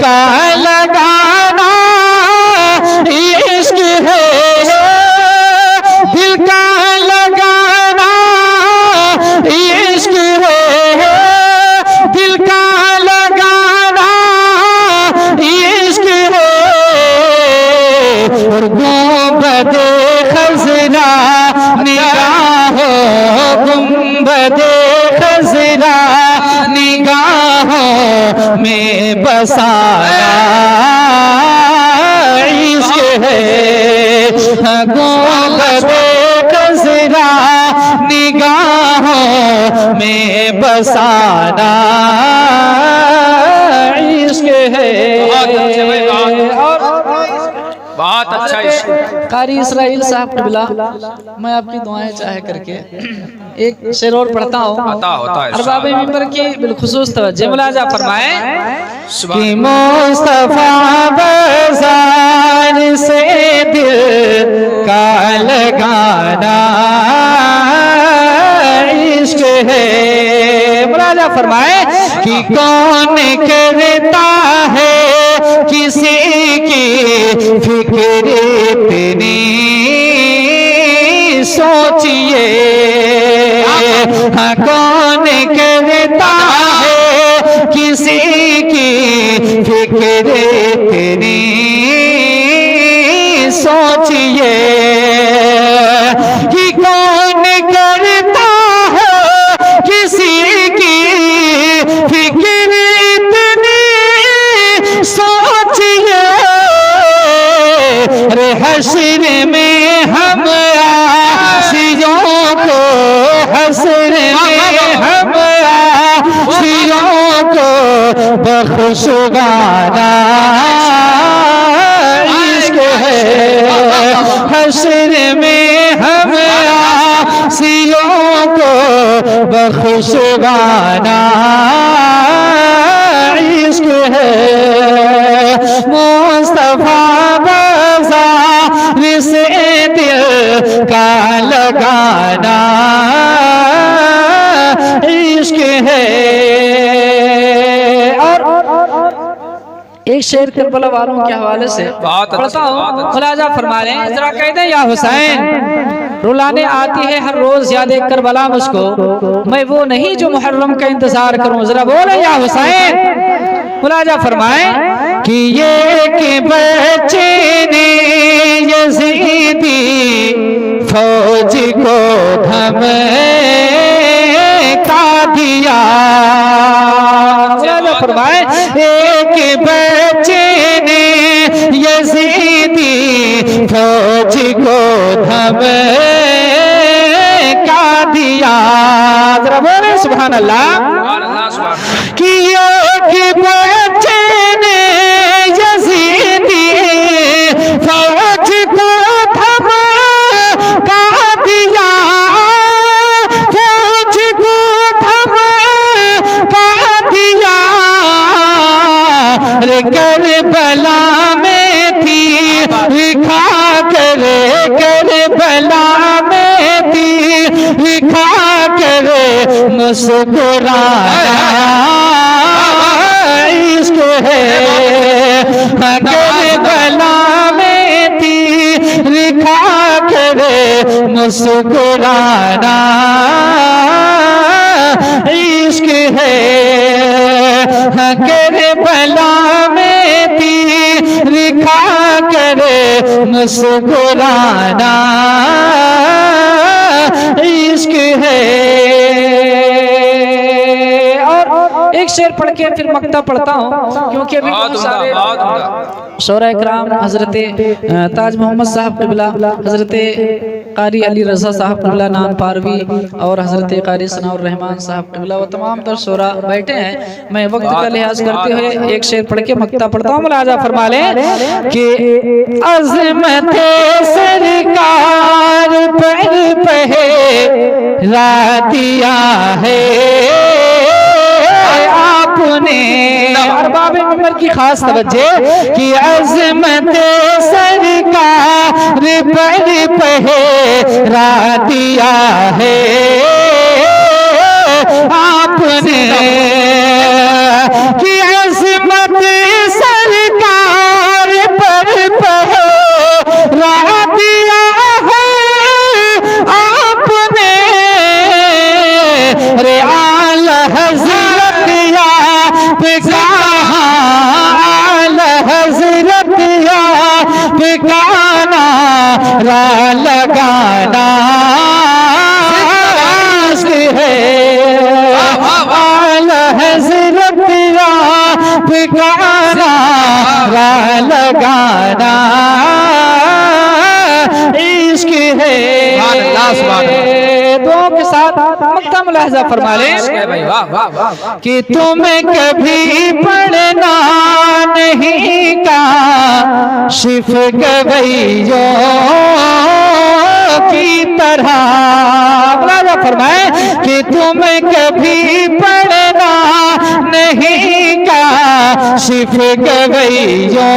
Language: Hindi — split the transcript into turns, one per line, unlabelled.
का लगाना इश्क है, दिल का लगाना इश्क है, दिल का लगाना इश्क है। और गुंबदे खज़रा निगाहों, गुंबदे खज़रा निगाहों में बसाया इश्क है। गुंबदे खज़रा निगाहों में बसाना इश्क है।
बहुत अच्छा
कारी इसराइल साहब क़िबला, मैं आपकी दुआएं चाहे करके एक शेर और पढ़ता हूँ। अरबाब मिंबर की बिलखुसूस तवज्जो मुलाजा फरमाए
कि मुस्तफा बाज़ार से दिल का लगाना इश्क है। मुलाजा फरमाए कि कौन करता है किसी की फिक्र इतनी, सोचिए हाँ कौन करता है किसी की फिक्र इतनी, सोचिए कि कौन करता है किसी की फिक्र इतनी, सोचिए रे हश्र में हम आसियों को, हश्र में हम आसियों को बख्शवाना इश्क है। हश्र में हम आसियों को बख्शवाना इश्क है। मुस्तफा बाज़ार से दिल का लगाना इश्क है।
एक शेर करबला वालों के हवाले से पढ़ता हूँ। मुलाजा फरमा रहे हैं, जरा कह दे या हुसैन, रुलाने आती है हर रोज याद करबला मुझको, मैं वो नहीं जो मुहर्रम का इंतजार करूं। जरा बोले या हुसैन। मुलाजा फरमाए
कि ये कि बच्चे ने यजीदी फौज को धमका दिया। चलो फरमाए एक बच्चे ने यजीदी फौज को धमका दिया। जरा बोले सुभान अल्लाह। कि एक बच्चे ने यजीदी फौज को धमका दिया, फौज को धमका दिया। रे करबला में थी खा कर, करबला में थी खा कर मुस्कुराना इश्क है। करबला में थी खा कर मुस्कुराना इश्क है। करबला में थी खा कर मुस्कुराना इश्क है।
और एक शेर पढ़ के फिर मक्ता पढ़ता हूँ, क्योंकि अभी बहुत सारे शोरा इकराम हजरत ताज मोहम्मद साहब क़िबला, हजरत कारी अली रज़ा साहब क़िबला नान पारवी और हजरत कारी सनाउर रहमान साहब क़िबला वो तमाम तर शोरा बैठे हैं। मैं वक्त का लिहाज करते हुए एक शेर पढ़ के मक्ता पढ़ता हूँ। मुलाजा फरमा ले
कि अज़मत सरकार पर पहरा दिया है आपने। अरबाब मिंबर की खास तवज्जो कि अज़मत सरकार पर पहरा दिया है आपने। कि अज़मत लगाना है हज़रत गाना लगाना इश्क है। दो के साथ मक्ता मुलाहजा फरमा ले
भाई वाह वाह वाह
कि तुम्हें कभी पढ़ना नहीं का शिफ गवैयों की तरह। मुलाहजा फरमाए कि तुम्हें कभी पढ़ना नहीं का शिफ गवैयों